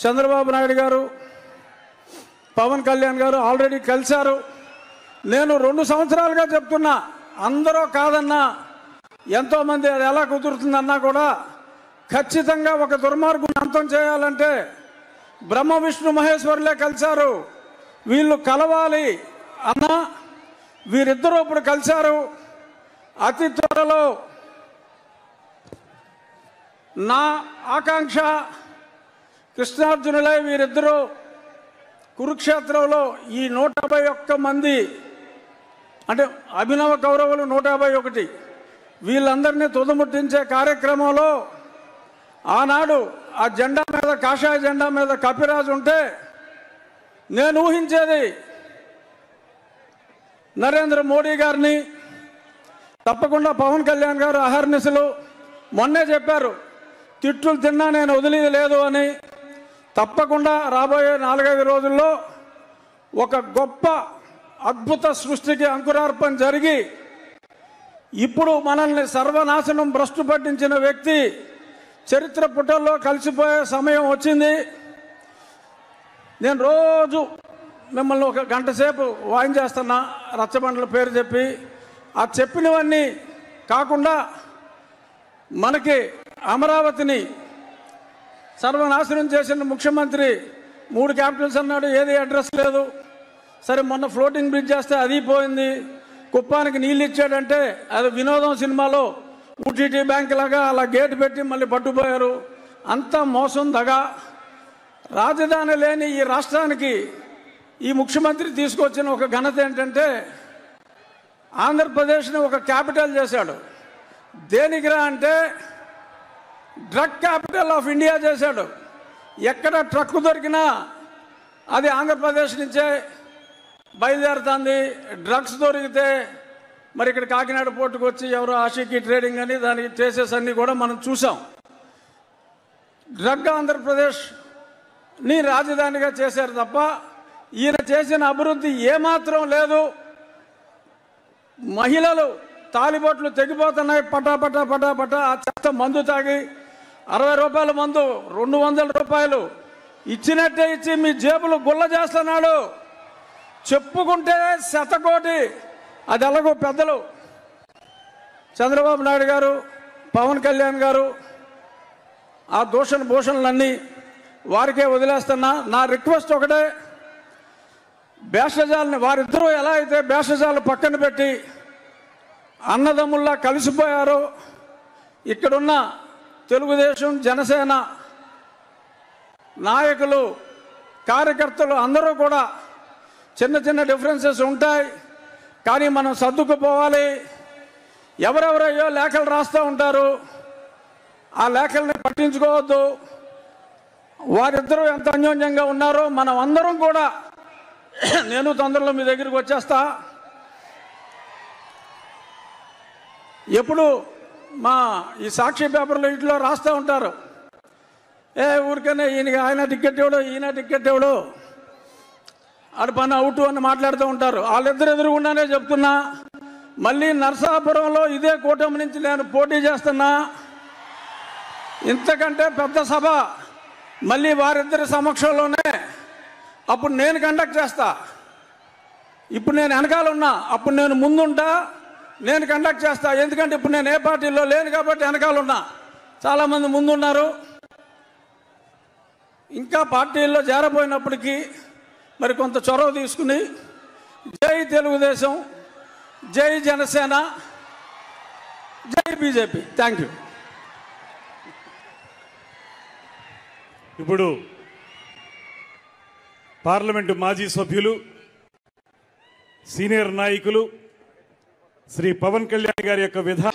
చంద్రబాబు నాయుడు గారు, పవన్ కళ్యాణ్ గారు ఆల్రెడీ కలిశారు. నేను 2 సంవత్సరాలుగా చెప్తున్నా, అందరూ కాదన్నా, ఎంతోమంది అది ఎలా కుదురుతుందన్నా కూడా ఖచ్చితంగా ఒక దుర్మార్గుని అంతం చేయాలంటే బ్రహ్మ విష్ణు మహేశ్వరులే కలిశారు, వీళ్ళు కలవాలి అన్నా వీరిద్దరూ ఇప్పుడు కలిశారు. అతి త్వరలో నా ఆకాంక్ష కృష్ణార్జునులై వీరిద్దరూ కురుక్షేత్రంలో ఈ 151 మంది అంటే అభినవ కౌరవులు 151 వీళ్ళందరినీ తుదముట్టించే కార్యక్రమంలో ఆనాడు ఆ జెండా మీద, కాషాయ జెండా మీద కపిరాజు ఉంటే నేను ఊహించేది నరేంద్ర మోడీ గారిని, తప్పకుండా పవన్ కళ్యాణ్ గారు అహర్నిశలు మొన్నే చెప్పారు, తిట్లు తిన్నా నేను వదిలేది లేదు అని. తప్పకుండా రాబోయే 4-5 రోజుల్లో ఒక గొప్ప అద్భుత సృష్టికి అంకురార్పణ జరిగి ఇప్పుడు మనల్ని సర్వనాశనం భ్రష్టు పట్టించిన వ్యక్తి చరిత్ర పుటల్లో కలిసిపోయే సమయం వచ్చింది. నేను రోజు మిమ్మల్ని 1 గంట సేపు వాయించేస్తున్నా రచ్చబండల పేరు చెప్పి, ఆ చెప్పినవన్నీ కాకుండా మనకి అమరావతిని సర్వనాశనం చేసిన ముఖ్యమంత్రి 3 క్యాపిటల్స్ అన్నాడు, ఏది అడ్రస్ లేదు. సరే మొన్న ఫ్లోటింగ్ బ్రిడ్జ్ చేస్తే అది పోయింది, కుప్పానికి నీళ్ళు ఇచ్చాడంటే అది వినోదం సినిమాలో ఊటీటీ బ్యాంక్ లాగా అలా గేటు పెట్టి మళ్ళీ పట్టుపోయారు. అంతా మోసం దగా. రాజధాని లేని ఈ రాష్ట్రానికి ఈ ముఖ్యమంత్రి తీసుకొచ్చిన ఒక ఘనత ఏంటంటే ఆంధ్రప్రదేశ్ని ఒక క్యాపిటల్ చేశాడు. దేనికిరా అంటే డ్రగ్ క్యాపిటల్ ఆఫ్ ఇండియా చేశాడు. ఎక్కడ ట్రక్ దొరికినా అది ఆంధ్రప్రదేశ్ నుంచే బయలుదేరుతుంది. డ్రగ్స్ దొరికితే మరి ఇక్కడ కాకినాడ పోర్టుకు వచ్చి ఎవరో ఆషికి ట్రేడింగ్ అని దానికి ట్రేసెస్ అన్నీ కూడా మనం చూసాం. డ్రగ్ ఆంధ్రప్రదేశ్ని రాజధానిగా చేశారు తప్ప ఈయన చేసిన అభివృద్ధి ఏమాత్రం లేదు. మహిళలు తాలిబొట్లు తెగిపోతున్నాయి పటా పటా పటా పటా. ఆ చెత్త మందు తాగి 60 రూపాయల మందు 200 రూపాయలు ఇచ్చినట్టే ఇచ్చి మీ జేబులు గుల్ల చేస్తున్నాడు. చెప్పుకుంటే శతకోటి. అది ఎలాగో పెద్దలు చంద్రబాబు నాయుడు గారు, పవన్ కళ్యాణ్ గారు ఆ దూషణ భూషణలన్నీ వారికే వదిలేస్తున్నా. నా రిక్వెస్ట్ ఒకటే, భేషజాలని వారిద్దరూ ఎలా అయితే భేషజాలు పక్కన పెట్టి అన్నదమ్ముల్లా కలిసిపోయారో, ఇక్కడున్న తెలుగుదేశం, జనసేన నాయకులు, కార్యకర్తలు అందరూ కూడా చిన్న చిన్న డిఫరెన్సెస్ ఉంటాయి, కానీ మనం సర్దుకుపోవాలి. ఎవరెవరయ్యో లేఖలు రాస్తూ ఉంటారు, ఆ లేఖల్ని పట్టించుకోవద్దు. వారిద్దరూ ఎంత అన్యోన్యంగా ఉన్నారో మనం అందరం కూడా, నేను తొందరలో మీ దగ్గరికి వచ్చేస్తా. ఎప్పుడు మా ఈ సాక్షి పేపర్లో ఇంట్లో రాస్తూ ఉంటారు, ఊరికనే ఆయన టికెట్ ఇవ్వడు, ఈయన టికెట్ ఇవ్వడు, ఆడు పని అవుట్ అని మాట్లాడుతూ ఉంటారు. వాళ్ళిద్దరు ఎదురుగుండానే చెప్తున్నా, మళ్ళీ నరసాపురంలో ఇదే కూటమి నుంచి నేను పోటీ చేస్తున్నా. ఇంతకంటే పెద్ద సభ మళ్ళీ వారిద్దరి సమక్షంలోనే అప్పుడు నేను కండక్ట్ చేస్తా. ఇప్పుడు నేను వెనకాల ఉన్నా, అప్పుడు నేను ముందుంటా, నేను కండక్ట్ చేస్తా. ఎందుకంటే ఇప్పుడు నేను ఏ పార్టీలో లేను కాబట్టి వెనకాల ఉన్నా. చాలామంది ముందున్నారు. ఇంకా పార్టీల్లో చేరబోయినప్పటికీ మరి కొంత చొరవ తీసుకుని జై తెలుగుదేశం, జై జనసేన, జై బీజేపీ. Thank you. ఇప్పుడు పార్లమెంటు మాజీ సభ్యులు, సీనియర్ నాయకులు శ్రీ పవన్ కళ్యాణ్ గారి యొక్క విధానం